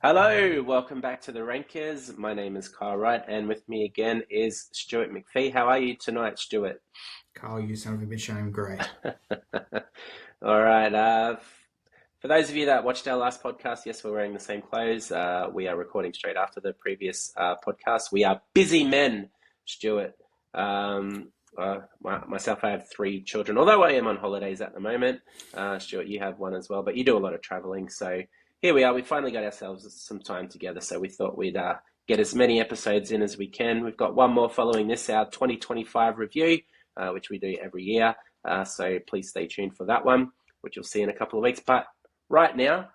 Hello, welcome back to the Rankers. My name is Kyle Wright, and with me again is Stuart McPhee. How are you tonight, Stuart? Carl, you son of a bitch, I'm great. All right. For those of you that watched our last podcast, yes, we're wearing the same clothes. We are recording straight after the previous podcast. We are busy men, Stuart. Myself, I have three children, although I am on holidays at the moment. Stuart, you have one as well, but you do a lot of traveling, so here we are. We finally got ourselves some time together, so we thought we'd get as many episodes in as we can. We've got one more following this, our 2025 review, which we do every year. So please stay tuned for that one, which you'll see in a couple of weeks. But right now,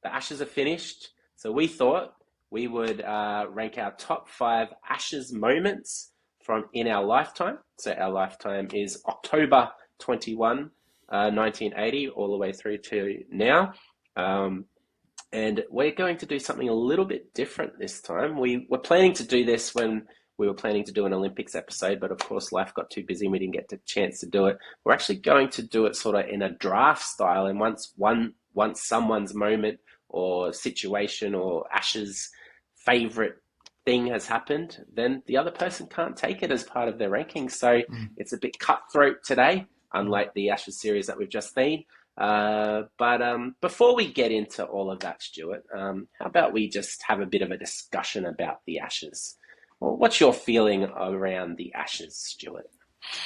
the Ashes are finished, so we thought we would rank our top five Ashes moments from in our lifetime. So our lifetime is October 21, 1980, all the way through to now. And we're going to do something a little bit different this time. We were planning to do this when we were planning to do an Olympics episode, but of course life got too busy and we didn't get the chance to do it. We're actually going to do it sort of in a draft style, and once someone's moment or situation or Ash's favorite thing has happened, then the other person can't take it as part of their ranking. So Mm, it's a bit cutthroat today, mm. unlike the Ashes series that we've just seen. But before we get into all of that, Stuart, how about we just have a bit of a discussion about the Ashes? Well, what's your feeling around the Ashes, Stuart?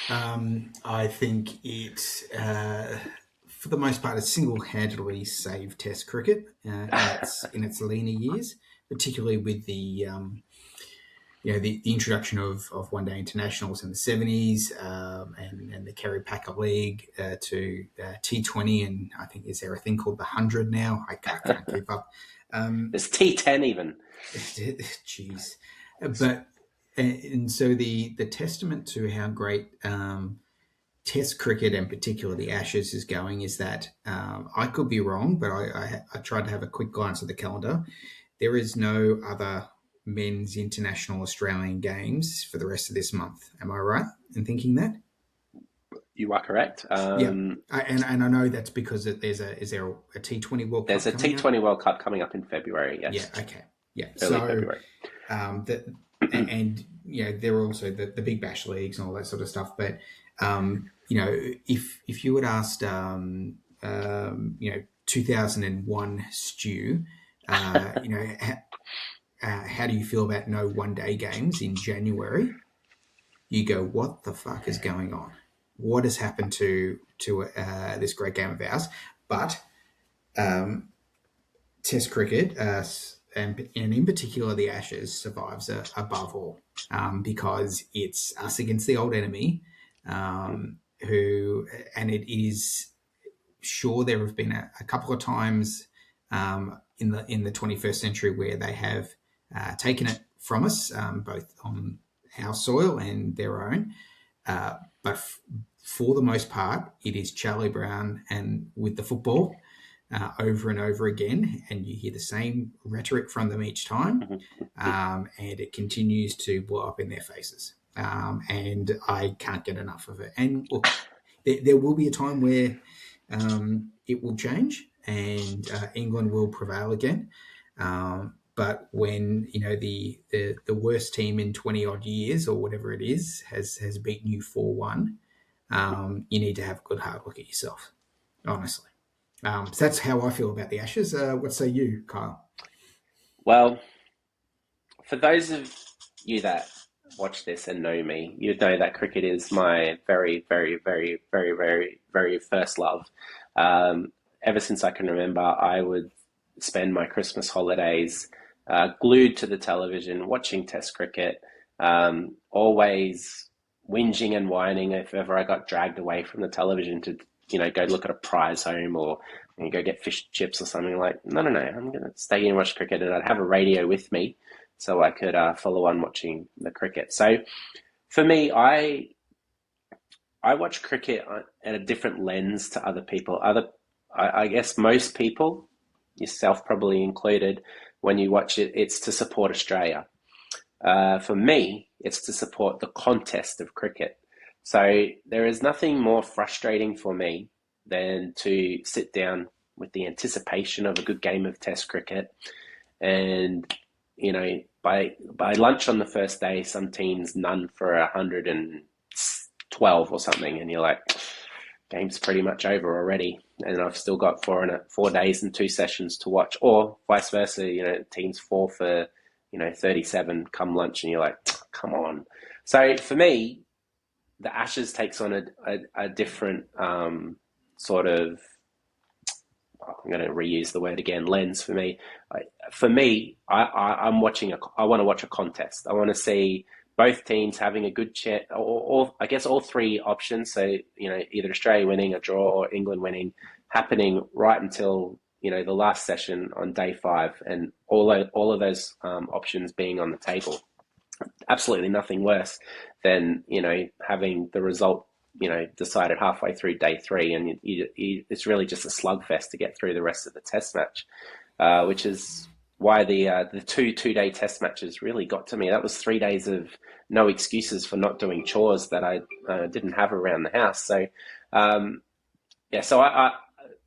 I think for the most part, it single-handedly saved Test cricket in its leaner years, particularly with the introduction of one-day internationals in the '70s and the Kerry Packer League to T20, and I think is there a thing called the 100 now? I can't keep up. Um, There's T10 even. Jeez, but and so the testament to how great Test cricket and particularly the Ashes is going is that I could be wrong, but I tried to have a quick glance at the calendar. There is no other men's international Australian games for the rest of this month. Am I right in thinking that? You are correct. Yeah, and I know that's because is there a T20 World There's Cup a coming up? T20 World Cup coming up in February, Yeah, yes, okay, yeah. early So February. that and there are also the Big Bash leagues and all that sort of stuff. But if you had asked 2001 Stu, how do you feel about no one day games in January? You go, what the fuck is going on? What has happened to this great game of ours? But um, Test cricket, and in particular the Ashes, survives above all because it's us against the old enemy. Who and it is sure there have been a couple of times in the 21st century where they have taken it from us, both on our soil and their own. But for the most part, it is Charlie Brown and with the football over and over again, and you hear the same rhetoric from them each time, and it continues to blow up in their faces. And I can't get enough of it. And look, there will be a time where it will change and England will prevail again. But when the worst team in 20 odd years or whatever it is has beaten you 4-1, you need to have a good hard look at yourself, honestly. So that's how I feel about the Ashes. What say you, Kyle? Well, for those of you that watch this and know me, you know that cricket is my very, very, very, very, very, very first love. Ever since I can remember, I would spend my Christmas holidays glued to the television watching Test cricket, always whinging and whining if ever I got dragged away from the television to, go look at a prize home or go get fish and chips or something. Like, no, no, no, I'm going to stay here and watch cricket, and I'd have a radio with me so I could follow on watching the cricket. So for me, I watch cricket at a different lens to other people. I guess most people, yourself probably included, when you watch it, it's to support Australia. For me, it's to support the contest of cricket. So there is nothing more frustrating for me than to sit down with the anticipation of a good game of Test cricket and by lunch on the first day, some teams none for 112 or something, and you're like, game's pretty much over already, and I've still got 4 days and 2 sessions to watch, or vice versa. Teams 4 for 37 come lunch, and you're like, come on. So for me, the Ashes takes on a different sort of, I'm going to reuse the word again, lens for me. I'm watching I want to watch a contest. I want to see both teams having a good chance, or I guess all 3 options. So, either Australia winning, a draw, or England winning, happening right until, the last session on day 5, and all of those options being on the table. Absolutely nothing worse than, having the result, decided halfway through day 3, and it's really just a slugfest to get through the rest of the test match, which is why the 2-day test matches really got to me. That was 3 days of no excuses for not doing chores that I didn't have around the house. So,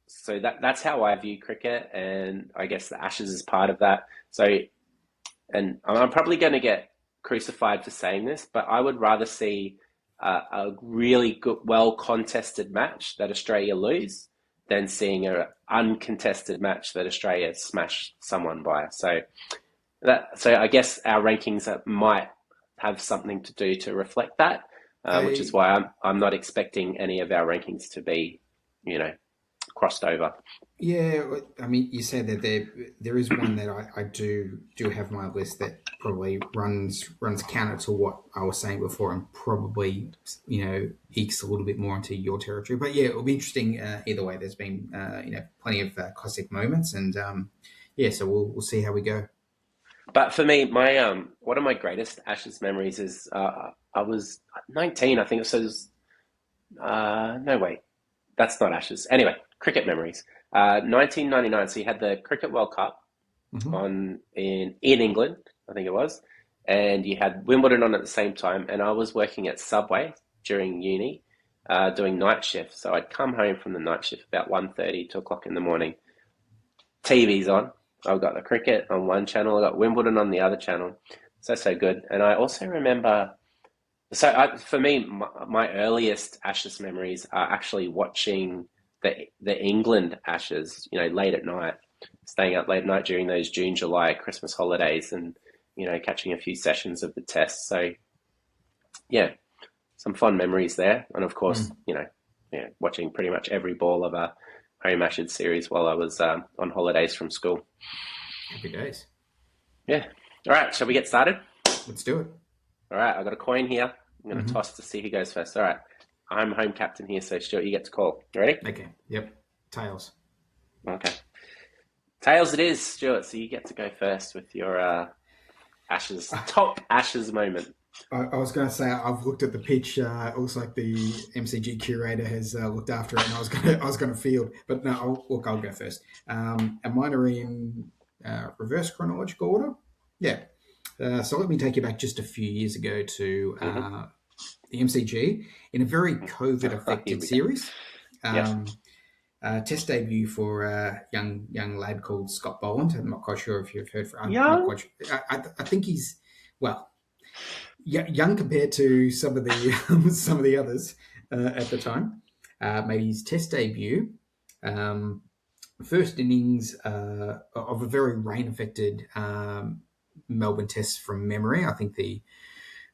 so that's how I view cricket, and I guess the Ashes is part of that. So, and I'm probably going to get crucified for saying this, but I would rather see a really good, well-contested match that Australia lose than seeing an uncontested match that Australia smash someone by. So I guess our rankings might have something to do to reflect that, which is why I'm not expecting any of our rankings to be, crossed over. Yeah, I mean, you said that there is one that I do have my list that probably runs counter to what I was saying before, and probably ekes a little bit more into your territory. But yeah, it'll be interesting either way. There's been plenty of classic moments, and so we'll see how we go. But for me, my one of my greatest Ashes memories is I was 19, I think. So no, wait, that's not Ashes. Anyway, cricket memories. 1999. So you had the Cricket World Cup in England, I think it was, and you had Wimbledon on at the same time. And I was working at Subway during uni, doing night shift. So I'd come home from the night shift about 1:30, 2 o'clock in the morning. TV's on. I've got the cricket on one channel. I've got Wimbledon on the other channel. So good. And I also remember. For me, my earliest Ashes memories are actually watching the England Ashes, late at night, staying up late at night during those June, July, Christmas holidays, and, catching a few sessions of the test. So, yeah, some fun memories there. And of course, watching pretty much every ball of a home Ashes series while I was on holidays from school. Happy days. Yeah. All right. Shall we get started? Let's do it. All right. I've got a coin here. I'm going to toss to see who goes first. All right. I'm home captain here, so Stuart, you get to call. You ready? Okay. Yep. Tails. Okay. Tails it is, Stuart. So you get to go first with your Ashes, top Ashes moment. I was going to say, I've looked at the pitch. It looks like the MCG curator has looked after it, and I was going to field. But no, I'll go first. And mine are in reverse chronological order. Yeah. So let me take you back just a few years ago to the MCG in a very COVID-affected series. Test debut for a young lad called Scott Boland. I'm not quite sure if you've heard from him. I think he's, young compared to some of the others at the time. Made his test debut. First innings of a very rain-affected Melbourne Test from memory. I think the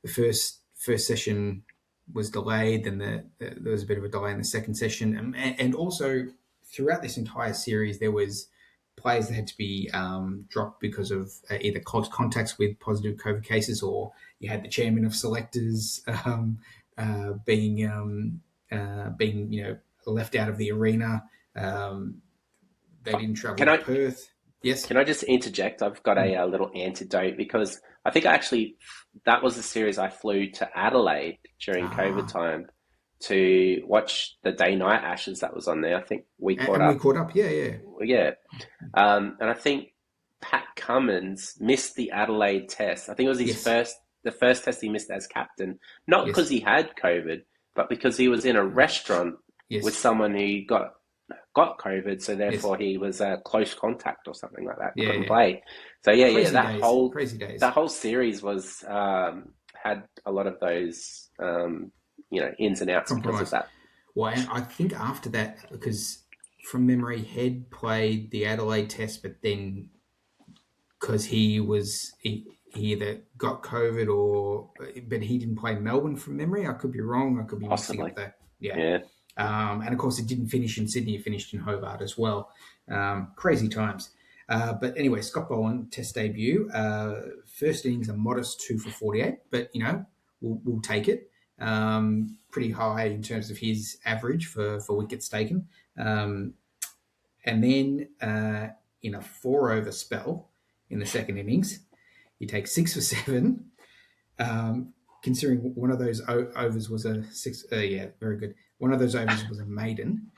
first session was delayed, then there was a bit of a delay in the second session, and also throughout this entire series there was players that had to be dropped because of either close contacts with positive COVID cases, or you had the chairman of selectors being left out of the arena. They didn't travel to Perth. Yes. Can I just interject? I've got a little antidote, because I think that was the series I flew to Adelaide during COVID time to watch the day-night Ashes that was on there. I think we caught up. We caught up, yeah. Yeah. And I think Pat Cummins missed the Adelaide Test. I think it was the first test he missed as captain, not because he had COVID, but because he was in a restaurant with someone who got got COVID, so Yes. therefore he was a close contact or something like that. Yeah, Couldn't yeah. play. So yeah, Crazy that days. whole Crazy days. that whole series was had a lot of those ins and outs because of Compromise. that. Well, and I think after that, because from memory, Head played the Adelaide Test, but then because he either got COVID but he didn't play Melbourne from memory. I could be wrong. I could be mixing Possibly. up that. Yeah. Yeah. And of course, it didn't finish in Sydney. It finished in Hobart as well. Crazy times. But anyway, Scott Boland, Test debut. First innings a modest 2 for 48, but we'll take it. Pretty high in terms of his average for wickets taken. And then in a 4-over spell in the second innings, he takes 6 for 7. Considering one of those overs was a 6, very good. One of those overs was a maiden.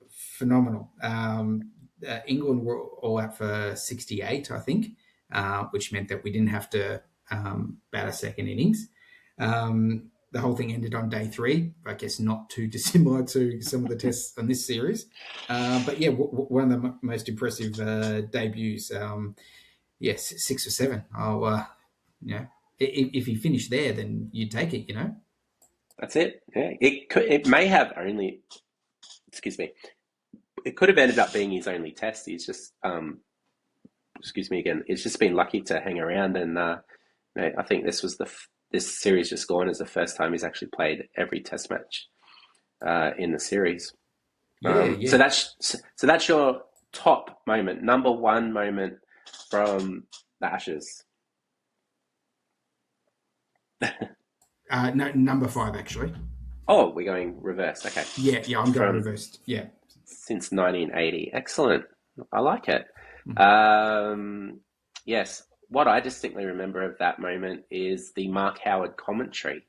Phenomenal. England were all out for 68, I think, which meant that we didn't have to bat a second innings. The whole thing ended on day 3. I guess not too dissimilar to some of the tests on this series. But yeah, one of the most impressive debuts. Yes, 6 for 7. If he finished there, then you'd take it, That's it. Yeah, it may have only. Excuse me. It could have ended up being his only test. He's just, excuse me again. It's just been lucky to hang around, and I think this series just gone is the first time he's actually played every test match in the series. Yeah. So that's your top moment, number 1 moment from the Ashes. No, number 5 actually. Oh, we're going reverse. Okay. Yeah, I'm going reversed. Yeah. Since 1980. Excellent. I like it. Yes. What I distinctly remember of that moment is the Mark Howard commentary.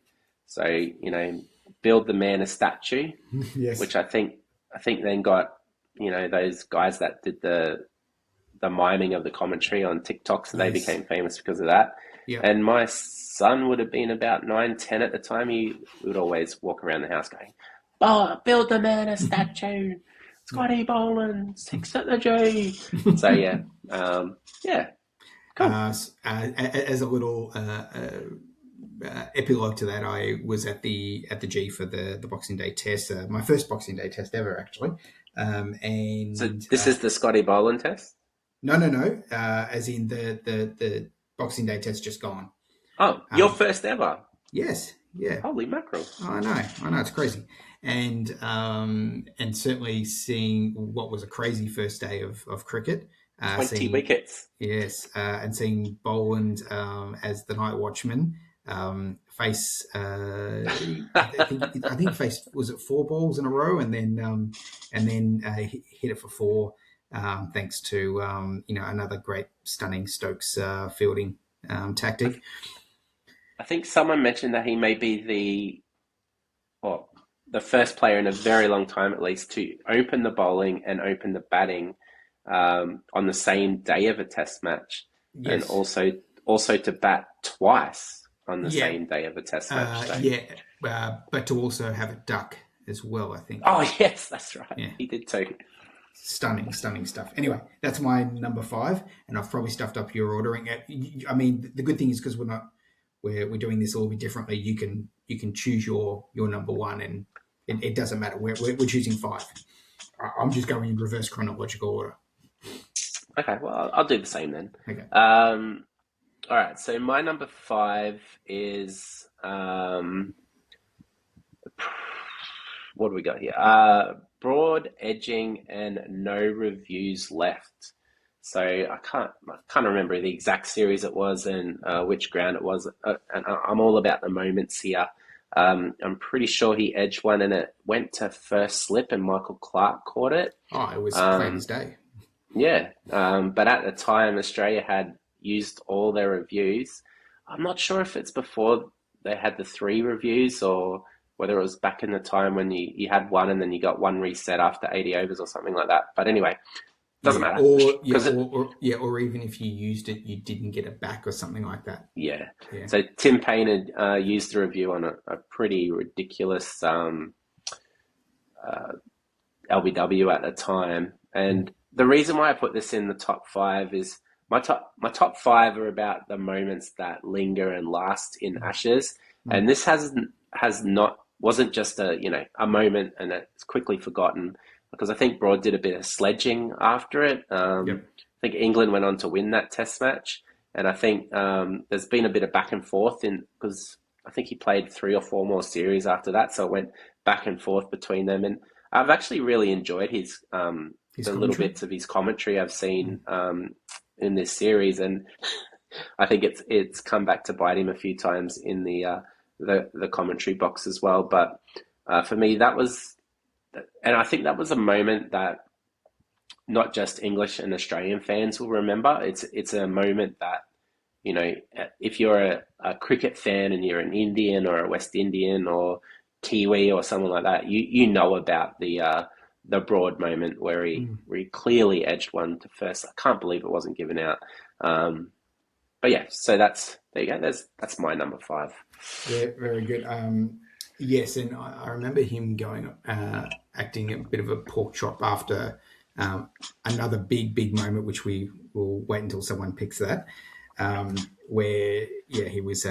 So, build the man a statue, Yes. which I think then got, those guys that did the miming of the commentary on TikTok, so they became famous because of that. Yep. And my son would have been about 9, 10 at the time. He would always walk around the house going, "Oh, build the man a statue. Scotty Boland, 6 at the G." So yeah. Cool. As a little epilogue to that, I was at the G for the Boxing Day Test, my first Boxing Day Test ever, actually. And so this is the Scotty Boland test? No. As in the Boxing Day Test just gone. Oh, your first ever? Yes. Yeah. Holy mackerel! I know, it's crazy, and certainly seeing what was a crazy first day of cricket. 20 wickets. Yes, and seeing Boland as the night watchman face. I think faced, was it 4 balls in a row, and then hit it for 4. Thanks to another great stunning Stokes fielding tactic. I think someone mentioned that he may be the first player in a very long time, at least, to open the bowling and open the batting on the same day of a test match, yes. And also to bat twice on the same day of a test match. So. But to also have a duck as well, I think. Oh yes, that's right. Yeah. He did too. Stunning stuff. Anyway, that's my number 5, and I've probably stuffed up your ordering. I mean, the good thing is because we're doing this a little bit differently. You can choose your number 1, and it doesn't matter. We're choosing 5. I'm just going in reverse chronological order. Okay, well, I'll do the same then. Okay. All right. So my number 5 is what do we got here? Broad edging and no reviews left. So I can't remember the exact series it was and which ground it was. And I'm all about the moments here. I'm pretty sure he edged one and it went to first slip and Michael Clark caught it. Oh, it was plain as day. Yeah. But at the time, Australia had used all their reviews. I'm not sure if it's before they had the 3 reviews or whether it was back in the time when you had one and then you got one reset after 80 overs or something like that. But anyway, doesn't matter. Or even if you used it, you didn't get it back or something like that. Yeah. So Tim Payne had used the review on a pretty ridiculous LBW at the time. And the reason why I put this in the top five is my top five are about the moments that linger and last in Ashes. And this wasn't just a moment and it's quickly forgotten, because I think Broad did a bit of sledging after it. Yep. I think England went on to win that Test match, and I think there's been a bit of back and forth because I think he played 3 or 4 more series after that, so it went back and forth between them. And I've actually really enjoyed the little bits of his commentary I've seen in this series, and I think it's come back to bite him a few times in the commentary box as well. But for me, and I think that was a moment that not just English and Australian fans will remember. It's a moment that, if you're a cricket fan and you're an Indian or a West Indian or Kiwi or someone like that, you know about the Broad moment where he clearly edged one to first. I can't believe it wasn't given out. But yeah, so there you go. That's my number 5. Yeah, very good. Yes, and I remember him acting a bit of a pork chop after another big moment, which we will wait until someone picks that. Where he was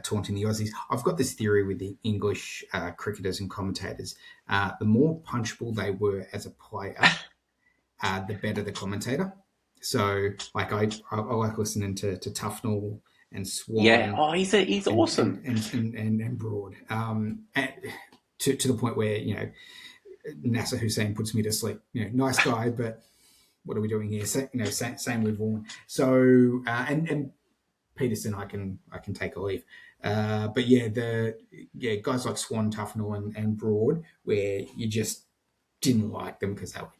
taunting the Aussies. I've got this theory with the English cricketers and commentators. The more punchable they were as a player, the better the commentator. So, like I like listening to Tufnell and Swan. Yeah, he's awesome. And Broad. To the point where Nasser Hussain puts me to sleep. Nice guy, but what are we doing here? Same with Vaughan. So and Peterson, I can take a leave. But guys like Swan, Tufnell, and Broad, where you just didn't like them because they were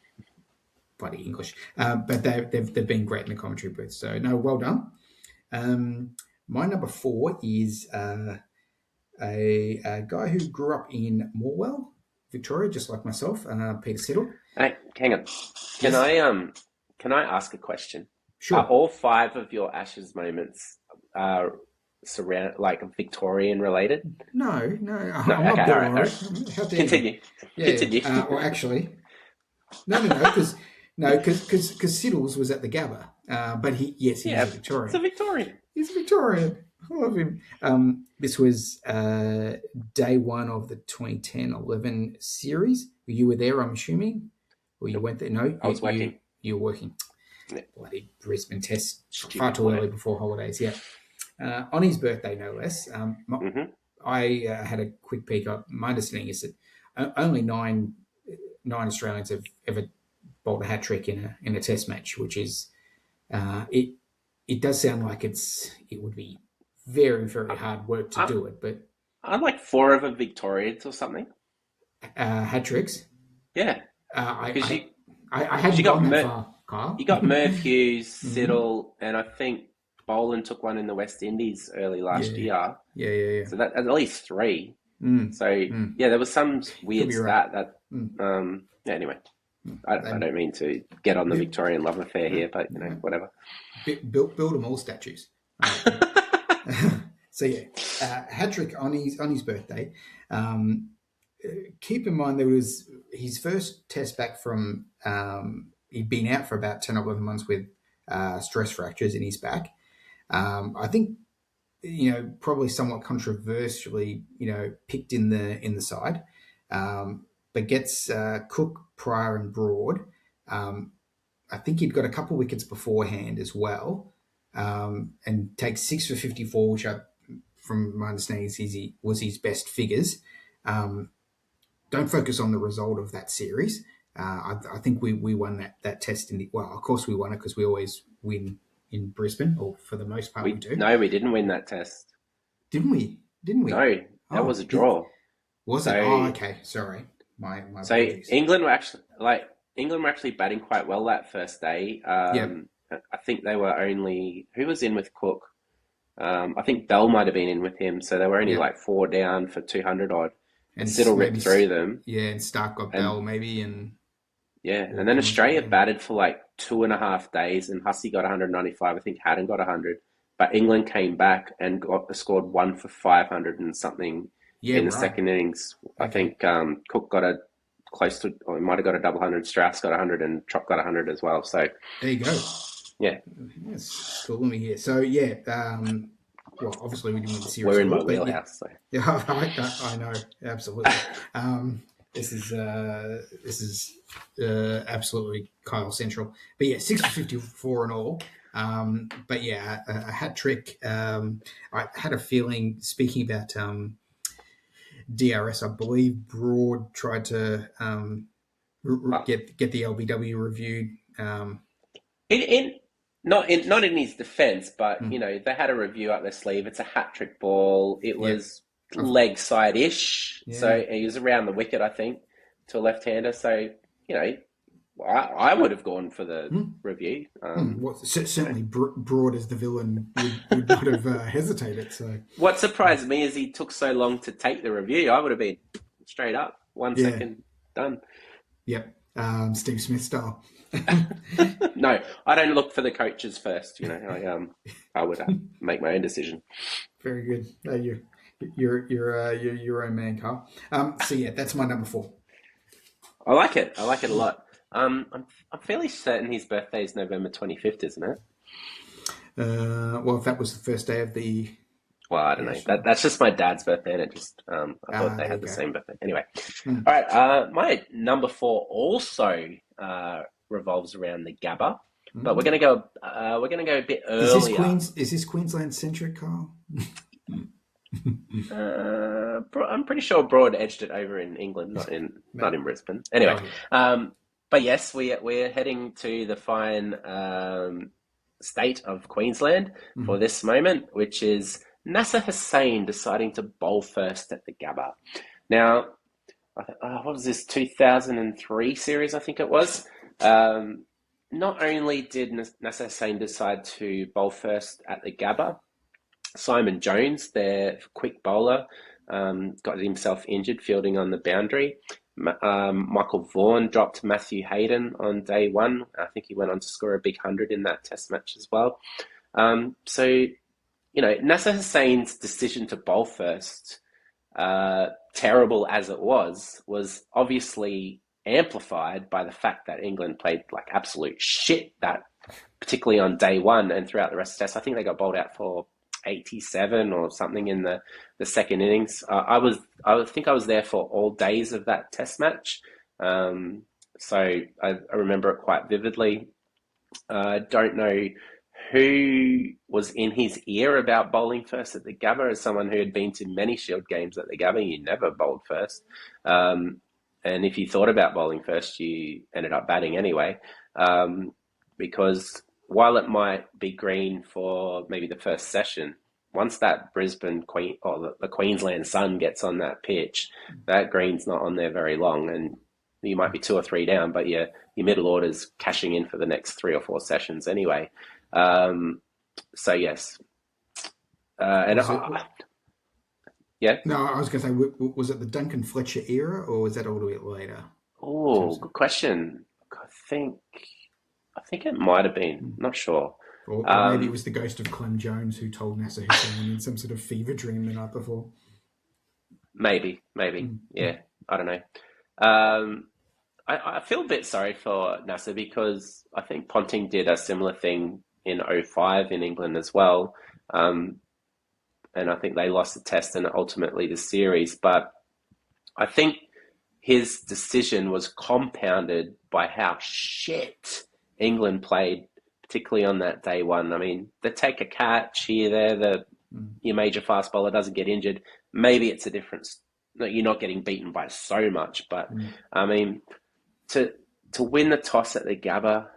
bloody English. But they've been great in the commentary booth. So no, well done. My number 4 is a guy who grew up in Morwell, Victoria, just like myself, Peter Siddle. Hey, hang on. Can I ask a question? Sure. Are all 5 of your Ashes moments Victorian related? No, I'm okay, not all right. How dare Continue. you? Continue. Well, actually, no, because Siddles was at the Gabba, but he's a Victorian. It's a Victorian. He's a Victorian. I love him. This was day 1 of the 2010-11 series. You were there, I'm assuming, or you went there? No, I was working. You were working. Yeah. Bloody Brisbane Test, far too early before holidays. Yeah, on his birthday, no less. I had a quick peek. My understanding is that only nine Australians have ever bowled a hat trick in a Test match, which is it does sound like it would be very, very hard work to do it, but I'd like 4 of them Victorians or something. Hat tricks. Yeah, I hadn't gone that far, Kyle. You got Merv Hughes, Siddle, and I think Boland took one in the West Indies early last year. Yeah. So that at least 3. So there was some weird stat that. Anyway, I don't mean to get on the Victorian love affair here, but whatever. Build them all statues. So hat trick on his birthday. Keep in mind there was his first test back from he'd been out for about 10 or 11 months with stress fractures in his back. I think probably somewhat controversially picked in the side, but gets Cook, Pryor, and Broad. I think he'd got a couple of wickets beforehand as well, and takes 6 for 54, which from my understanding was his best figures. Don't focus on the result of that series. I think we won that test of course we won it because we always win in Brisbane, or for the most part we do. No, we didn't win that test. Didn't we? No, that was a draw. Was it? Oh, okay. Sorry. My so apologies. England were actually batting quite well that first day. I think they were only, who was in with Cook? I think Bell might have been in with him, so they were only 4 down for 200 odd. And Siddle ripped through them. Yeah, and Stark got Bell maybe, and and then Australia batted for 2.5 days, and Hussey got 195. I think Haddon got 100, but England came back and scored 1 for 500 and something in the second innings. I think Cook got a close to, or he might have got a double 100. Strauss got 100 and Trop got 100 as well. So there you go. Yeah. It's schooling me here. So, yeah, well, obviously we didn't win the series. We're in my wheelhouse. So. Yeah, I know, absolutely. This is absolutely Kyle Central. But yeah, 6 for 54 and all. But yeah, a hat trick. I had a feeling, speaking about DRS, I believe Broad tried to get the LBW reviewed. Not in his defence, but they had a review up their sleeve. It's a hat trick ball. It was leg side-ish, so he was around the wicket, I think, to a left-hander. So I would have gone for the review. Certainly, Broad as the villain would not have hesitated. So what surprised me is he took so long to take the review. I would have been straight up 1 second done. Yep, Steve Smith style. No, I don't look for the coaches first. I would make my own decision. Very good. No, you're your own man, Carl. So yeah, that's my number 4. I like it. I like it a lot. I'm fairly certain his birthday is November 25th, isn't it? Well, if that was the first day of the... Well, I don't know. That's just my dad's birthday, and it just I thought they had the same birthday. Anyway, all right. My number 4 also revolves around the Gabba, but we're going to go. We're going to go a bit earlier. Is this Queensland centric, Carl? I'm pretty sure Broad edged it over in England, not in Brisbane. Anyway, but yes, we're heading to the fine state of Queensland for this moment, which is Nasser Hussain deciding to bowl first at the Gabba. Now, what was this, 2003 series, I think it was. Not only did Nasser Hussain decide to bowl first at the Gabba, Simon Jones, their quick bowler, got himself injured fielding on the boundary. Michael Vaughan dropped Matthew Hayden on day 1. I think he went on to score a big 100 in that test match as well. So, Nasser Hussain's decision to bowl first, terrible as it was obviously amplified by the fact that England played like absolute shit, that particularly on day 1 and throughout the rest of the test. I think they got bowled out for 87 or something in the second innings. I think I was there for all days of that test match. So I remember it quite vividly. I don't know who was in his ear about bowling first at the Gabba. As someone who had been to many Shield games at the Gabba, you never bowled first. And if you thought about bowling first, you ended up batting anyway. Because while it might be green for maybe the first session, once that Brisbane the Queensland sun gets on that pitch, that green's not on there very long, and you might be 2 or 3 down, but your middle order's cashing in for the next 3 or 4 sessions anyway. So yes, yeah. No, I was going to say, was it the Duncan Fletcher era, or was that all the way later? Oh, good question. I think it might have been. Not sure. Or maybe it was the ghost of Clem Jones who told Nasser Hussain in some sort of fever dream the night before. Maybe. Yeah, I don't know. I feel a bit sorry for Nasser because I think Ponting did a similar thing in 2005 in England as well. And I think they lost the test and ultimately the series. But I think his decision was compounded by how shit England played, particularly on that day 1. I mean, they take a catch here, there, your major fast bowler doesn't get injured. Maybe it's a difference. You're not getting beaten by so much, but I mean, to win the toss at the Gabba,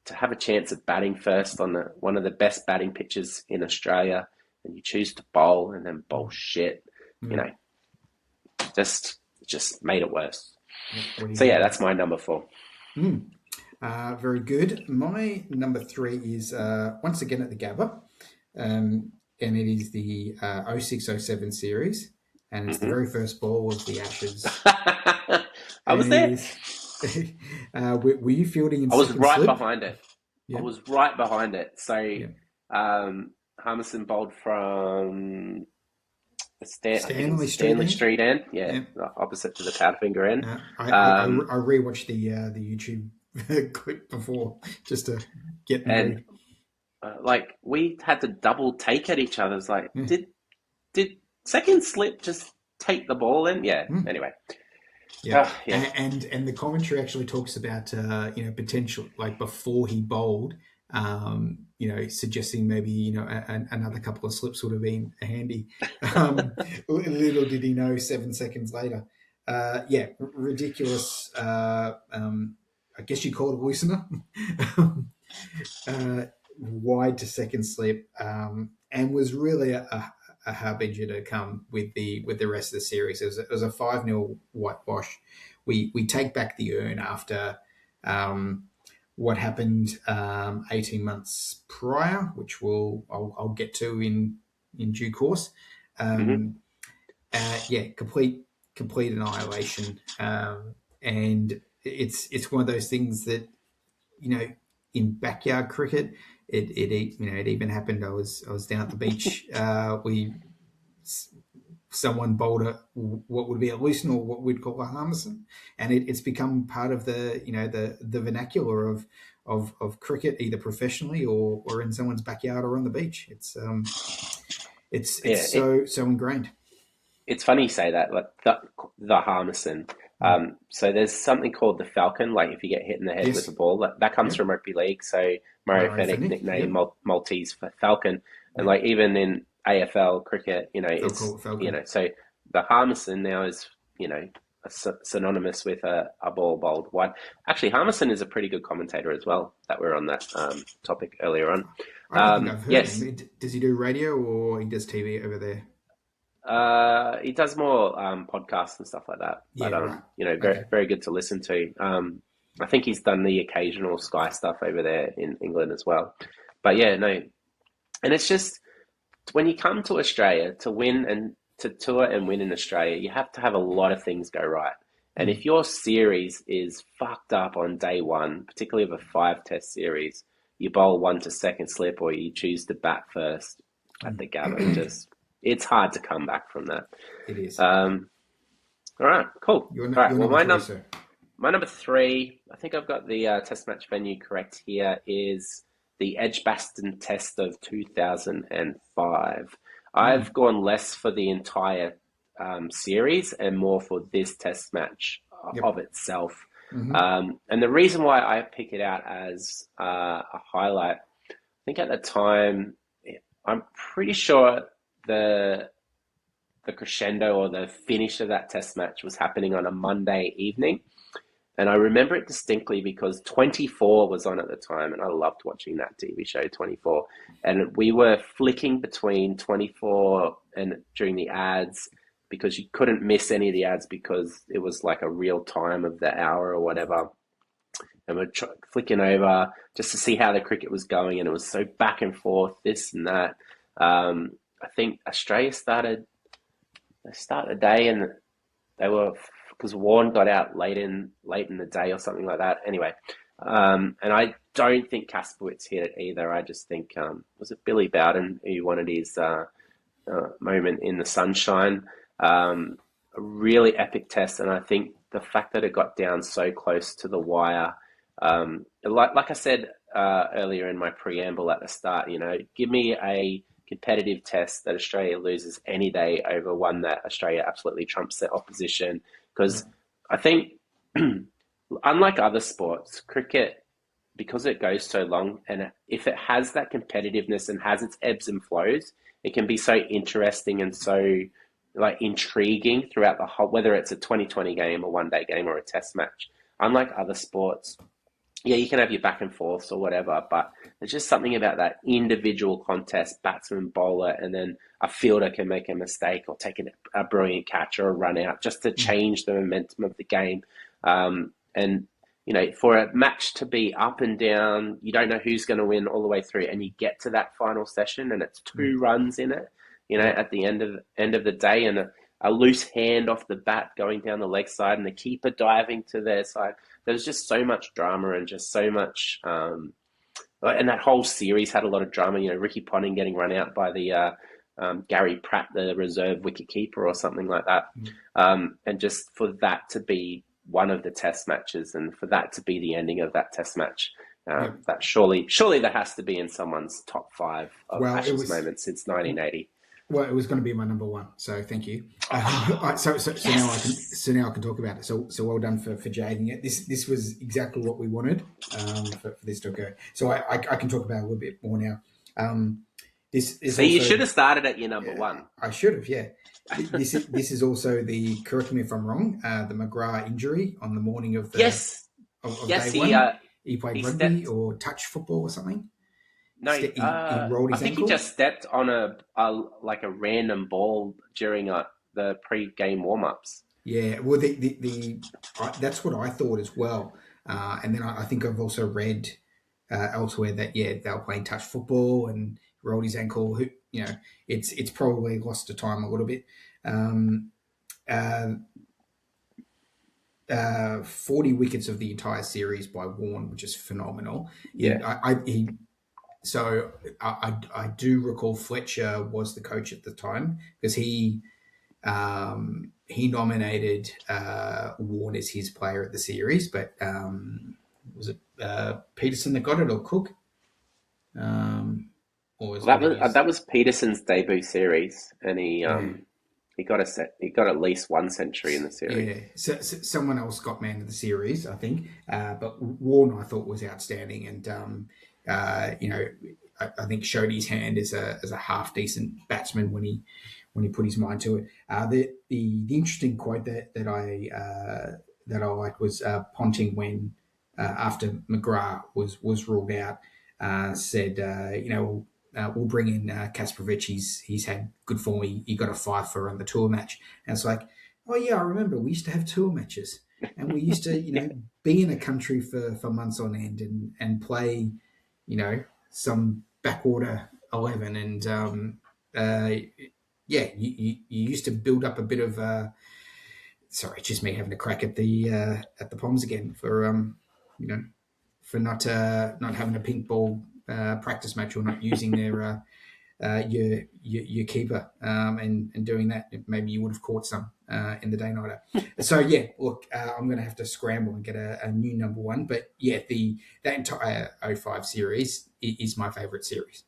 to have a chance of batting first on one of the best batting pitches in Australia, and you choose to bowl and then bowl shit, just made it worse. So yeah, that's my number 4. Very good. My number 3 is once again at the Gabba, and it is the 06-07 series, and it's the very first ball of the Ashes. I was there. Were you fielding in? I was right slip? behind it. Yeah. I was right behind it. So Harmison bowled from I think Stanley it's Street Stanley end. Street end. Yeah, Yeah. opposite to the Powderfinger end. I rewatched the YouTube clip before just to get in the And mood. like we had to double take at each other's. Like, Yeah. did second slip just take the ball in? Yeah. Mm. Anyway. Yeah, Yeah. and the commentary actually talks about potential, like before he bowled, suggesting maybe another couple of slips would have been handy. Little did he know, 7 seconds later. Ridiculous. I guess you call it a loosener. Wide to second slip, and was really a harbinger to come with the rest of the series. It was a 5-0 whitewash. We take back the urn after what happened 18 months prior, which I'll get to in due course. Complete annihilation, and it's one of those things that in backyard cricket. It even happened. I was down at the beach. Someone bowled what would be a loosen, or what we'd call a harmison, and it's become part of the vernacular of cricket, either professionally or in someone's backyard or on the beach. It's so ingrained. It's funny you say that, like the harmison. So there's something called the falcon. Like if you get hit in the head with a ball, that comes from rugby league. So Mario Fennick nicknamed Maltese for falcon, and like even in AFL cricket, it's so the harmison now is synonymous with a ball bowled wide. Actually, Harmison is a pretty good commentator as well. That we're on that topic earlier on. I don't think I've heard him. Does he do radio or he does TV over there? He does more podcasts and stuff like that. But very good to listen to. I think he's done the occasional Sky stuff over there in England as well. But yeah, no, and it's just when you come to Australia to win and to tour and win in Australia, you have to have a lot of things go right. And if your series is fucked up on day one, particularly of a 5-test series, you bowl one to second slip or you choose to bat first at the Gabba, it's hard to come back from that. It is. All right, cool. All right, well, my number 3, I think I've got the test match venue correct here, is the Edgbaston Test of 2005. I've gone less for the entire series and more for this test match of itself. And the reason why I pick it out as a highlight, I think at the time, I'm pretty sure the crescendo or the finish of that test match was happening on a Monday evening. And I remember it distinctly because 24 was on at the time, and I loved watching that TV show, 24. And we were flicking between 24 and during the ads, because you couldn't miss any of the ads because it was like a real time of the hour or whatever. And we're flicking over just to see how the cricket was going, and it was so back and forth, this and that. I think Australia started the day, and they were, because Warren got out late in the day or something like that. Anyway, and I don't think Kasperwitz hit it either. I just think was it Billy Bowden who wanted his moment in the sunshine. A really epic test, and I think the fact that it got down so close to the wire, like I said earlier in my preamble at the start, give me a competitive test that Australia loses any day over one that Australia absolutely trumps their opposition. Because I think, unlike other sports, cricket, because it goes so long, and if it has that competitiveness and has its ebbs and flows, it can be so interesting and so intriguing throughout the whole, whether it's a 2020 game, a one-day game, or a test match. Unlike other sports, you can have your back and forths or whatever, but there's just something about that individual contest, batsman, bowler, and then a fielder can make a mistake or take a brilliant catch or a run out just to change the momentum of the game. And, for a match to be up and down, you don't know who's going to win all the way through, and you get to that final session and it's 2 runs in it, at the end of the day, and a loose hand off the bat going down the leg side and the keeper diving to their side. There's just so much drama and just so much, and that whole series had a lot of drama. Ricky Ponting getting run out by the Gary Pratt, the reserve wicketkeeper or something like that. And just for that to be one of the test matches and for that to be the ending of that test match, that surely that has to be in someone's top 5 of Ashes moments since 1980. Well, it was going to be my number 1, so thank you. So now I can talk about it. So well done for jading it. This was exactly what we wanted for this to occur. So I can talk about it a little bit more now. This is you should have started at your number 1. I should have, yeah. This is also the, correct me if I'm wrong, the McGrath injury on the morning of the of day 1. He played rugby or touch football or something. No, he rolled his ankle. He just stepped on a random ball during the pre-game warm-ups. Yeah, well, that's what I thought as well. And then I think I've also read elsewhere that they were playing touch football and rolled his ankle. It's probably lost to time a little bit. 40 wickets of the entire series by Warne, which is phenomenal. Yeah, So I do recall Fletcher was the coach at the time because he nominated Warne as his player of the series, but was it Peterson that got it or Cook? That was Peterson's debut series, and he got at least 1 century in the series. Yeah, so someone else got man of the series, I think, but Warne I thought was outstanding and. I think showed his hand as a half decent batsman when he put his mind to it. The interesting quote that I liked was Ponting when after McGrath was ruled out said we'll bring in Kasparovich. He's had good form. He got a 5 for on the tour match, and it's like, oh yeah, I remember we used to have tour matches and we used to be in a country for months on end and play. Some backwater 11, and you used to build up a bit of. Sorry, it's just me having a crack at the Poms again for for not having a pink ball practice match or not using their your keeper and doing that. Maybe you would have caught some in the day-nighter. So look, I'm going to have to scramble and get a new number 1. But that entire 05 series is my favourite series.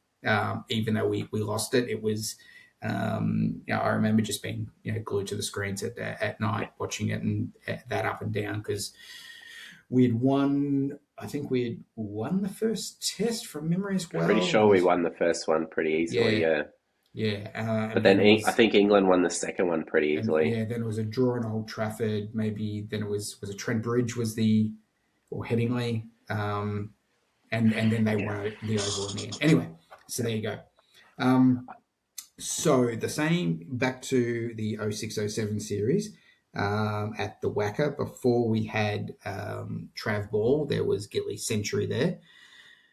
Even though we lost it, it was I remember just being glued to the screens at night watching it and that up and down because we had won. I think we had won the first test from memory as well. Pretty sure we won the first one pretty easily. Yeah. But then I think England won the second one pretty easily. Then it was a draw in Old Trafford. Maybe then it was Trent Bridge or Headingley, and then they won the Oval in the end. Anyway, so there you go. So the same back to the 06-07 series. At the Wacka before we had Trav Ball, there was Gilly's century there.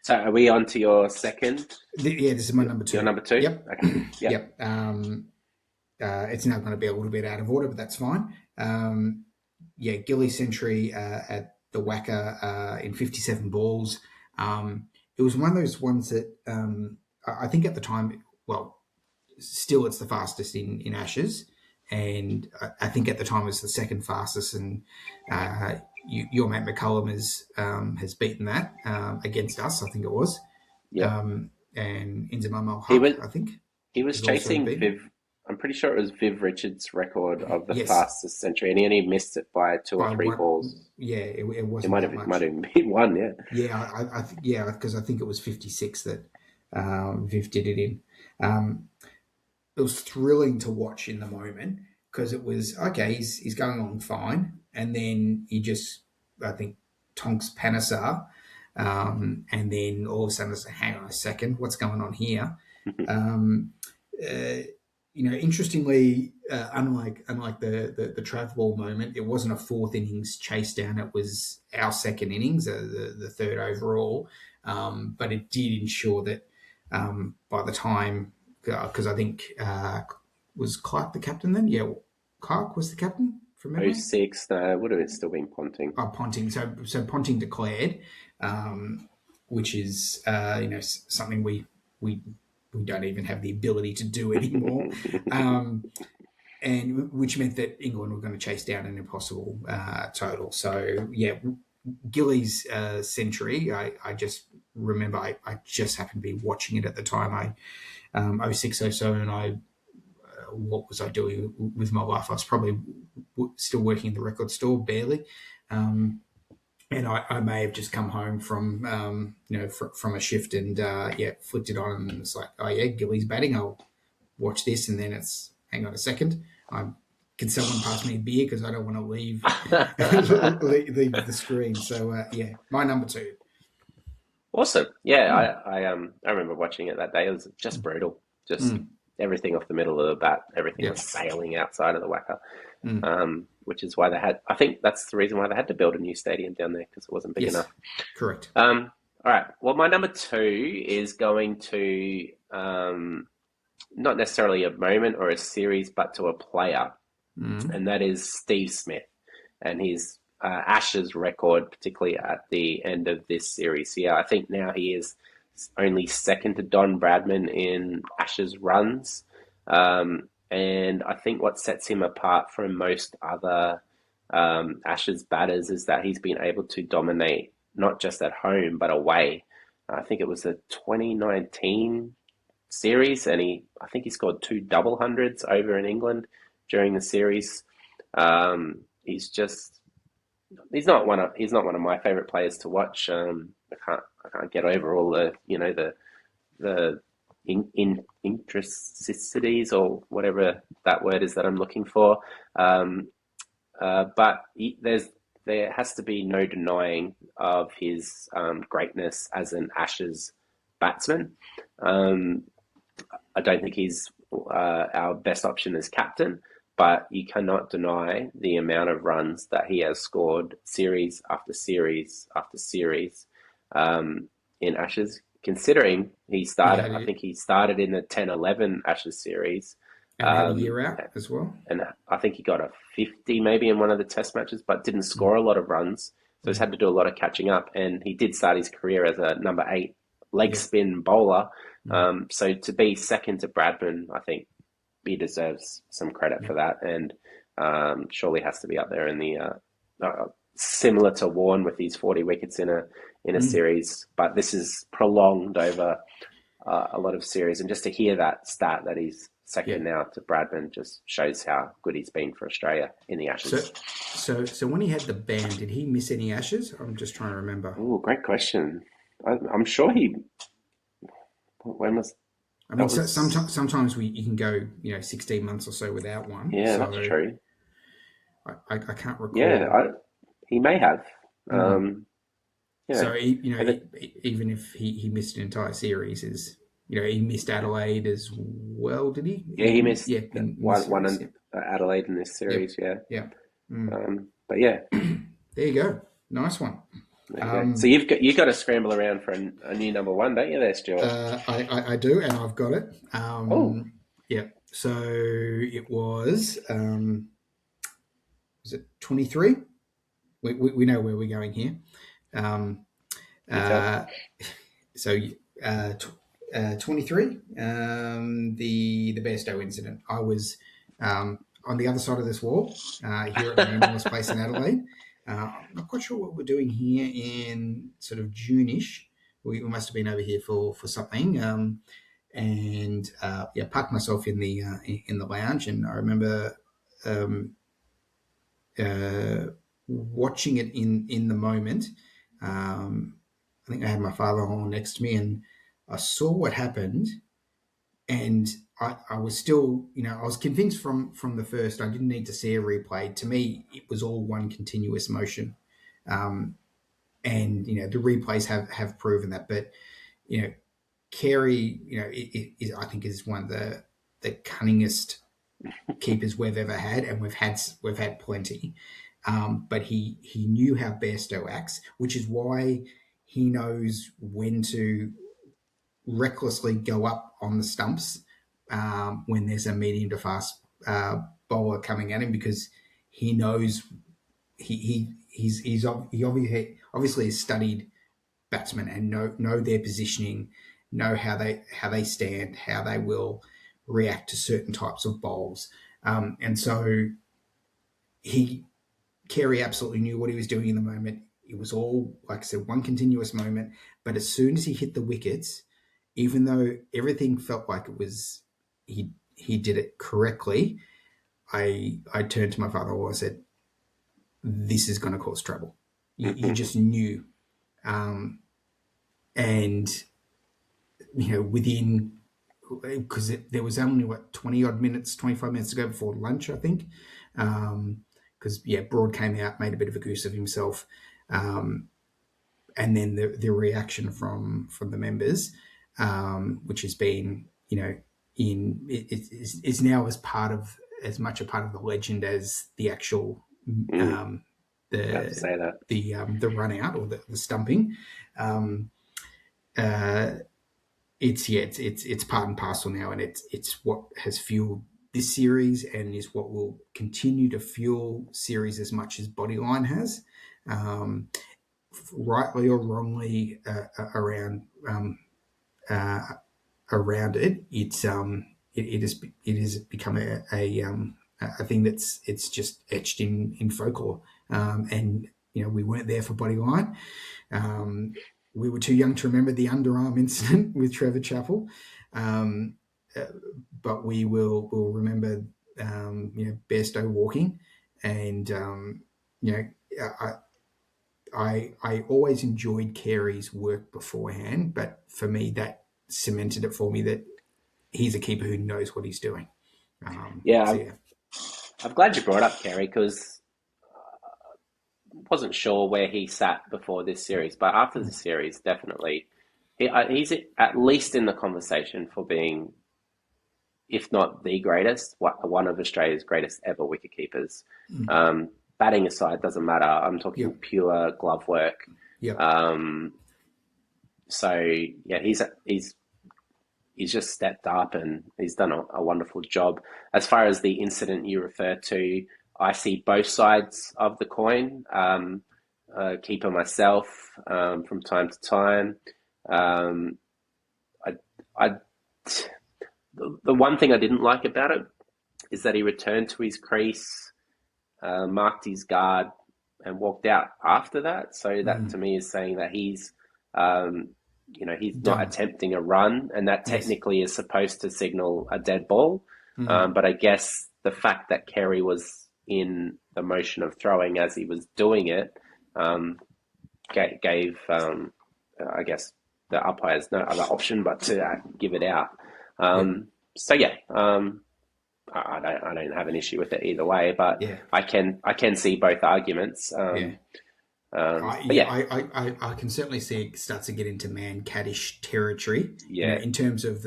So are we on to your second? This is my number 2. Your number 2? Yep. Okay. Yep. It's now going to be a little bit out of order, but that's fine. Gilly's century at the Wacka in 57 balls. It was one of those ones that I think at the time, still it's the fastest in Ashes. And I think at the time it was the second fastest, and your mate McCullum has beaten that against us. I think it was. Yeah. And Inzamam Huck, I think he was chasing Viv. I'm pretty sure it was Viv Richards' record of the fastest century, and he only missed it by 2 or 3 balls. Yeah, it wasn't. It might have been 1. Yeah. Yeah, because I think it was 56 that Viv did it in. It was thrilling to watch in the moment because it was, okay, he's going along fine. And then he just, I think, tonks Panesar. And then all of a sudden it's like, hang on a second, what's going on here? Interestingly, unlike the Trav Ball moment, it wasn't a 4th innings chase down. It was our 2nd innings, the 3rd overall. But it did ensure that by the time, because I think was Clark the captain then? Yeah, Clark was the captain from memory. 06, would have still been Ponting. Oh, Ponting. So Ponting declared, which is something we we don't even have the ability to do anymore. And which meant that England were going to chase down an impossible total. So, yeah, Gilly's century, I just remember I just happened to be watching it at the time. 06, 07, what was I doing with my life? I was probably still working in the record store, barely. And I may have just come home from, from a shift and, flicked it on, and it's like, oh, yeah, Gilly's batting. I'll watch this, and then it's, hang on a second. Can someone pass me a beer, because I don't want to leave the screen. So, my number 2. Awesome. Yeah, I remember watching it that day. It was just brutal. Just everything off the middle of the bat. Everything was sailing outside of the Wacka, which is why I think that's the reason why they had to build a new stadium down there, because it wasn't big enough. Correct. All right. Well, my number 2 is going to not necessarily a moment or a series, but to a player. And that is Steve Smith and his Ashes record, particularly at the end of this series. Yeah, I think now he is only second to Don Bradman in Ashes runs. And I think what sets him apart from most other Ashes batters is that he's been able to dominate not just at home, but away. I think it was the 2019 series, and I think he scored 2 double hundreds over in England during the series. He's not one of my favorite players to watch. I can't get over all the intricacies or whatever that word is that I'm looking for. But there has to be no denying of his greatness as an Ashes batsman. I don't think he's our best option as captain, but you cannot deny the amount of runs that he has scored series after series after series in Ashes, considering he started, I think he started in the 10-11 Ashes series. And had a year out as well. And I think he got a 50 maybe in one of the test matches, but didn't score a lot of runs. So he's had to do a lot of catching up. And he did start his career as a number 8 leg spin bowler. So to be second to Bradman, I think he deserves some credit for that, and surely has to be up there in the similar to Warne with his 40 wickets in a series. But this is prolonged over a lot of series, and just to hear that stat that he's second now to Bradman just shows how good he's been for Australia in the Ashes. So when he had the ban, did he miss any Ashes? I'm just trying to remember. Oh, great question. I'm sure he. When was? I mean, sometimes you can go 16 months or so without one. Yeah, so that's true. I can't recall. Yeah, he may have. So even if he missed an entire series, he missed Adelaide as well, did he? Yeah, he missed one in Adelaide in this series. Yeah. But yeah, there you go. Nice one. So you've got to scramble around for a new number 1, don't you, there, Stuart? I do, and I've got it. Yeah. So it was it 23? We know where we're going here. So 23, the Bairstow incident. I was on the other side of this wall here at the enormous place in Adelaide. I'm not quite sure what we're doing here in sort of June-ish. We must have been over here for something, and parked myself in the lounge. And I remember watching it in the moment. I think I had my father-in-law next to me, and I saw what happened, and I was still, I was convinced from the first. I didn't need to see a replay. To me, it was all one continuous motion, and the replays have proven that. But Carey, I think is one of the cunningest keepers we've ever had, and we've had plenty. But he knew how Bairstow acts, which is why he knows when to recklessly go up on the stumps when there's a medium to fast bowler coming at him, because he knows he obviously has studied batsmen and know their positioning, know how they stand, how they will react to certain types of bowls, and so Carey absolutely knew what he was doing in the moment. It was all, like I said, one continuous moment. But as soon as he hit the wickets, even though everything felt like it was he did it correctly, I turned to my father-in-law and said, "This is going to cause trouble." You just knew, and within, because there was only 20-odd minutes, 25 minutes to go before lunch, I think. Because Broad came out, made a bit of a goose of himself, and then the reaction from the members, which has been is now as much a part of the legend as the actual the run out or the stumping. It's part and parcel now, and it's what has fueled this series and is what will continue to fuel series as much as Bodyline has, rightly or wrongly, around it. It has become a thing it's just etched in folklore, and we weren't there for Bodyline. We were too young to remember the underarm incident with Trevor Chappell, but we will remember Bairstow walking, and I always enjoyed Carey's work beforehand, but for me that cemented it for me that he's a keeper who knows what he's doing. I'm glad you brought up Carey, because wasn't sure where he sat before this series, but after the series, definitely he's at least in the conversation for being, if not the greatest, one of Australia's greatest ever wicketkeepers. Batting aside, doesn't matter. I'm talking pure glove work. He's just stepped up and he's done a wonderful job. As far as the incident you refer to, I see both sides of the coin. Keeper myself, from time to time. The one thing I didn't like about it is that he returned to his crease, marked his guard, and walked out after that. So that to me is saying that he's not attempting a run, and that technically is supposed to signal a dead ball. But I guess the fact that Carey was in the motion of throwing as he was doing it gave, I guess, the umpires no other option but to give it out. I don't have an issue with it either way, but I can see both arguments. I can certainly see it starts to get into man-caddish territory. In terms of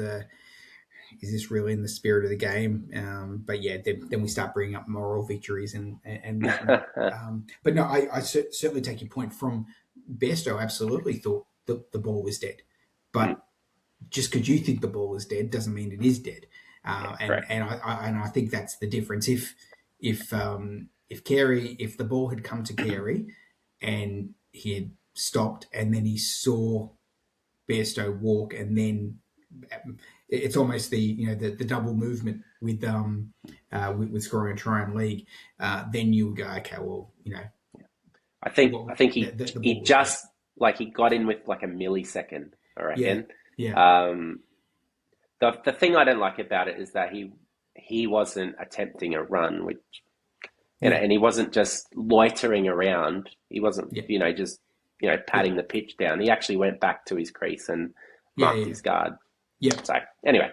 is this really in the spirit of the game? Then we start bringing up moral victories and but no, I certainly take your point. From Bairstow, absolutely thought the ball was dead, but just because you think the ball is dead doesn't mean it is dead. And I think that's the difference. If the ball had come to Carey and he had stopped and then he saw Bairstow walk, and then it's almost the double movement with scoring a try in league, then you would go, okay, well, I think he just he got in with like a millisecond, I reckon. The thing I don't like about it is that he wasn't attempting a run, which and he wasn't just loitering around. He wasn't just patting the pitch down. He actually went back to his crease and marked his guard. So anyway,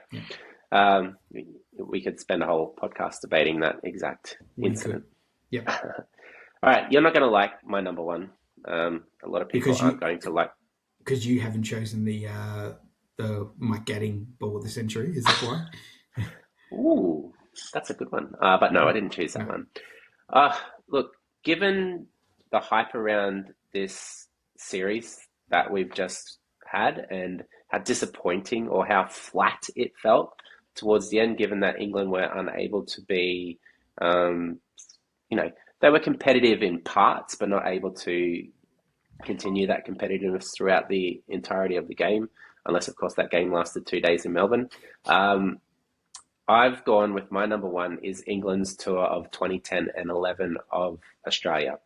we could spend a whole podcast debating that exact incident. All right, you're not going to like my number one. A lot of people aren't going to like, because you haven't chosen the Mike Gadding ball of the century. Is that why? Ooh, that's a good one. But no, I didn't choose that one. Look, given the hype around this series that we've just had, and how disappointing or how flat it felt towards the end, given that England were unable to be, they were competitive in parts, but not able to continue that competitiveness throughout the entirety of the game. unless, of course, that game lasted 2 days in Melbourne. I've gone with my number one is England's tour of 2010 and 11 of Australia.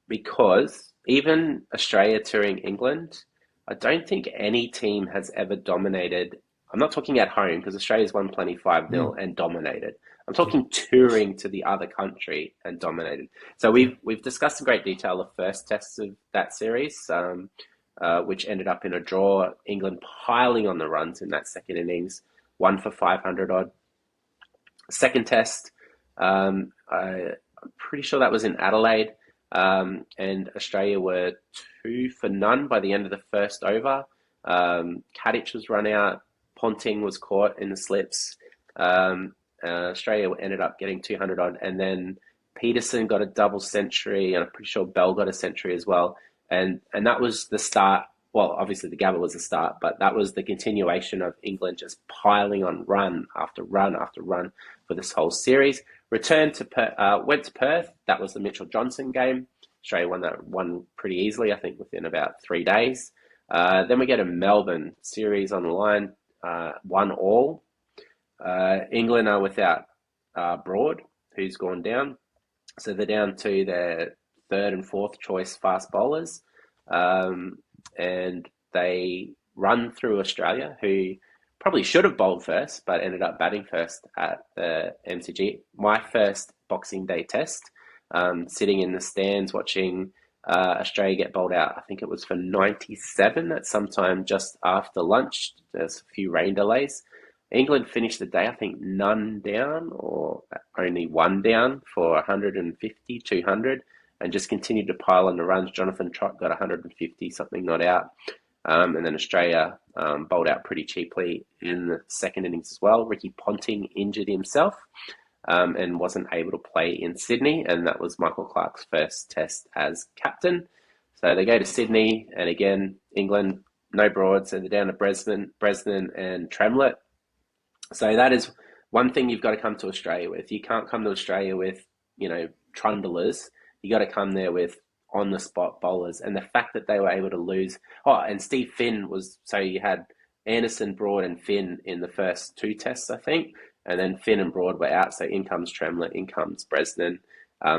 Because even Australia touring England, I don't think any team has ever dominated. I'm not talking at home because Australia's won plenty 5-0 and dominated. I'm talking touring to the other country and dominated. So we've discussed in great detail the first tests of that series, which ended up in a draw. England piling on the runs in that second innings, 1 for 500 odd. Second test, I'm pretty sure that was in Adelaide, and Australia were 2 for none by the end of the first over. Kadich was run out, Ponting was caught in the slips. Australia ended up getting 200 odd, and then Peterson got a double century, and I'm pretty sure Bell got a century as well. And that was the start. Well, obviously the Gabba was the start, but that was the continuation of England just piling on run after run after run for this whole series. Went to Perth. That was the Mitchell Johnson game. Australia won that one pretty easily, I think, within about 3 days. Then we get a Melbourne series on the line, 1-1. England are without Broad, who's gone down. So they're down to their third and fourth choice fast bowlers. And they run through Australia, who probably should have bowled first, but ended up batting first at the MCG. My first Boxing Day test, sitting in the stands watching Australia get bowled out. I think it was for 97 at some time just after lunch. There's a few rain delays. England finished the day, I think, none down or only one down for 150, 200. And just continued to pile on the runs. Jonathan Trott got 150, something not out. And then Australia bowled out pretty cheaply in the second innings as well. Ricky Ponting injured himself and wasn't able to play in Sydney. And that was Michael Clarke's first test as captain. So they go to Sydney. And again, England, no Broad. So they're down to Bresnan and Tremlett. So that is one thing you've got to come to Australia with. You can't come to Australia with, trundlers. You got to come there with on-the-spot bowlers. And the fact that they were able to lose... Oh, and Steve Finn was... So you had Anderson, Broad and Finn in the first 2 tests, I think. And then Finn and Broad were out. So in comes Tremlett, in comes Bresnan.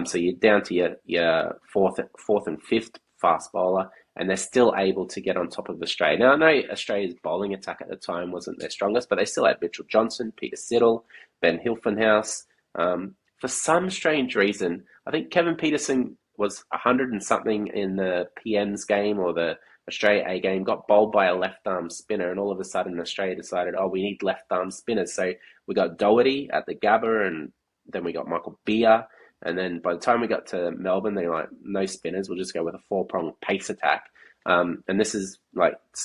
So you're down to your fourth and fifth fast bowler. And they're still able to get on top of Australia. Now, I know Australia's bowling attack at the time wasn't their strongest, but they still had Mitchell Johnson, Peter Siddle, Ben Hilfenhaus. For some strange reason, I think Kevin Peterson was 100 and something in the PM's game or the Australia A game, got bowled by a left-arm spinner, and all of a sudden Australia decided, we need left-arm spinners. So we got Doherty at the Gabba, and then we got Michael Beer. And then by the time we got to Melbourne, they were like, no spinners, we'll just go with a 4-pronged pace attack. And this is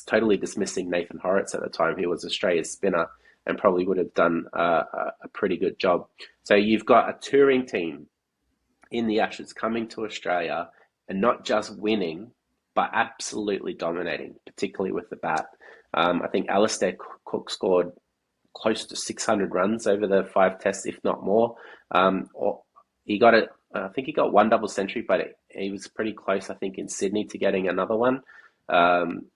totally dismissing Nathan Horrocks at the time, who was Australia's spinner, and probably would have done a pretty good job. So you've got a touring team in the Ashes coming to Australia and not just winning, but absolutely dominating, particularly with the bat. I think Alistair Cook scored close to 600 runs over the 5 tests, if not more. He got I think he got 1 double century, but he was pretty close, I think, in Sydney to getting another one.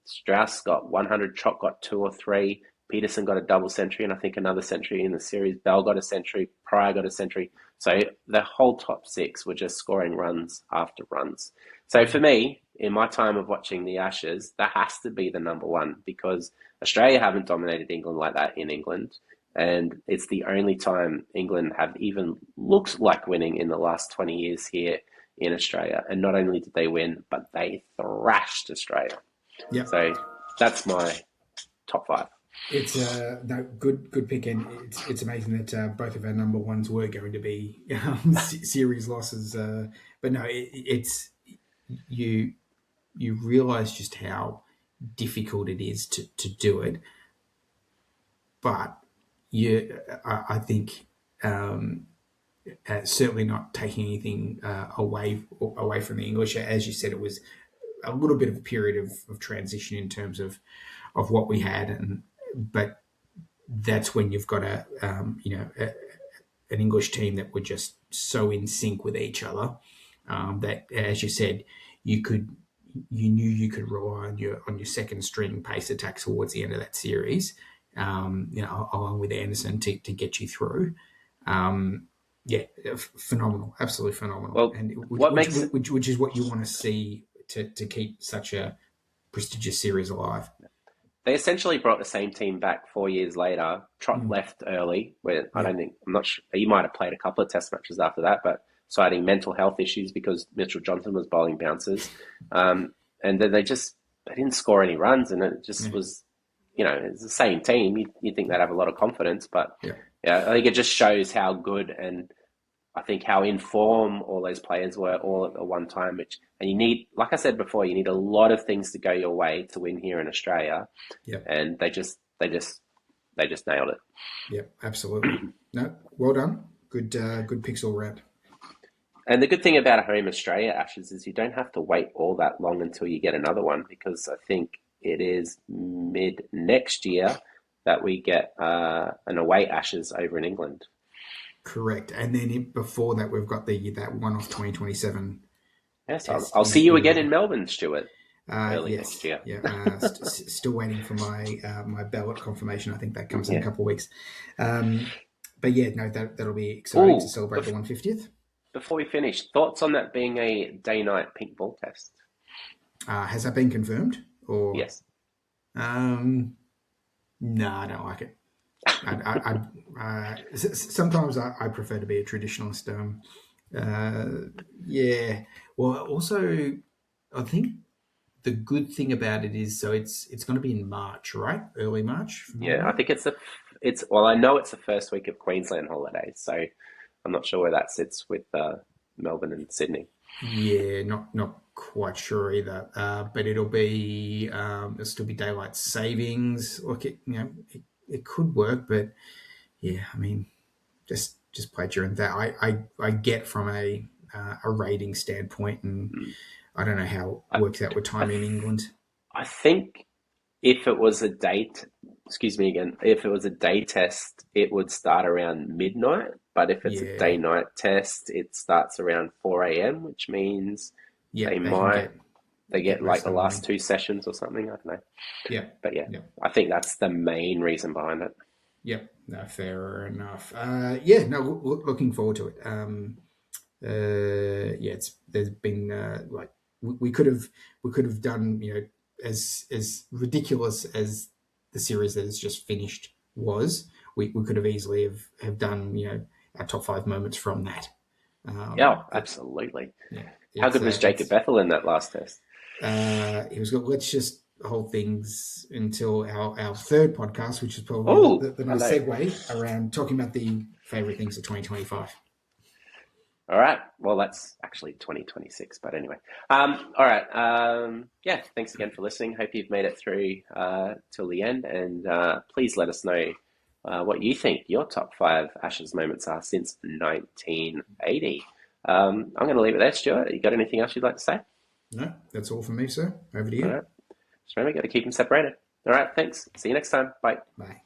Strauss got 100, Trott got 2 or 3. Peterson got a double century, and I think another century in the series. Bell got a century, Pryor got a century. So the whole top 6 were just scoring runs after runs. So for me, in my time of watching the Ashes, that has to be the number one, because Australia haven't dominated England like that in England. And it's the only time England have even looked like winning in the last 20 years here in Australia. And not only did they win, but they thrashed Australia. Yep. So that's my top 5. It's good pick, and it's amazing that both of our number ones were going to be series losses. But no, it's you realise just how difficult it is to do it. But I think certainly not taking anything away from the English. As you said, it was a little bit of a period of transition in terms of what we had, but that's when you've got an English team that were just so in sync with each other that, as you said, you could you knew you could rely on your second string pace attack towards the end of that series, along with Anderson to get you through. Phenomenal, absolutely phenomenal. Well, and which is what you want to see to keep such a prestigious series alive. They essentially brought the same team back 4 years later. Trott left early, where I'm not sure, he might have played a couple of test matches after that, but citing mental health issues because Mitchell Johnson was bowling bouncers. And then they didn't score any runs, and it just was, it's the same team. You think they'd have a lot of confidence, but I think it just shows how good, and I think how in form all those players were all at the one time, and you need, like I said before, you need a lot of things to go your way to win here in Australia. And they just nailed it. Yep, absolutely. No, well done. Good picks all round. And the good thing about a home Australia Ashes is you don't have to wait all that long until you get another one, because I think it is mid next year that we get an away Ashes over in England. Correct. And then before that, we've got that one-off 2027. Yes, I'll see you again in Melbourne, Stuart, early next year. Yeah, still waiting for my ballot confirmation. I think that comes in a couple of weeks. But yeah, no, that'll be exciting to celebrate the 150th. Before we finish, thoughts on that being a day-night pink ball test? Has that been confirmed? Or yes. No, I don't like it. Sometimes I prefer to be a traditionalist. Well, also, I think the good thing about it is, so it's going to be in March, right? Early March. Yeah, I think I know it's the first week of Queensland holidays, so I'm not sure where that sits with Melbourne and Sydney. Yeah, not quite sure either. But it'll still be daylight savings. Look, it could work, but yeah, I mean, just play during that. I get from a rating standpoint, and I don't know how it works out with time in England. I think if it was a day test, it would start around midnight. But if it's a day-night test, it starts around 4 a.m., which means they get like the last two sessions or something. I don't know. Yeah. But I think that's the main reason behind it. Yep. No, fair enough. Looking forward to it. There's been we could have done, as ridiculous as the series that has just finished was, we could have easily have done, our top 5 moments from that. Absolutely. Yeah, how good was Jacob Bethel in that last test? He was good. Let's just hold things until our third podcast, which is probably the nice segue around talking about the favourite things of 2025. All right. Well, that's actually 2026, but anyway. All right. Thanks again for listening. Hope you've made it through till the end, and please let us know what you think your top 5 Ashes moments are since 1980. I'm going to leave it there, Stuart. You got anything else you'd like to say? No, that's all from me, sir. Over to you. All right. Just remember, got to keep them separated. All right. Thanks. See you next time. Bye. Bye.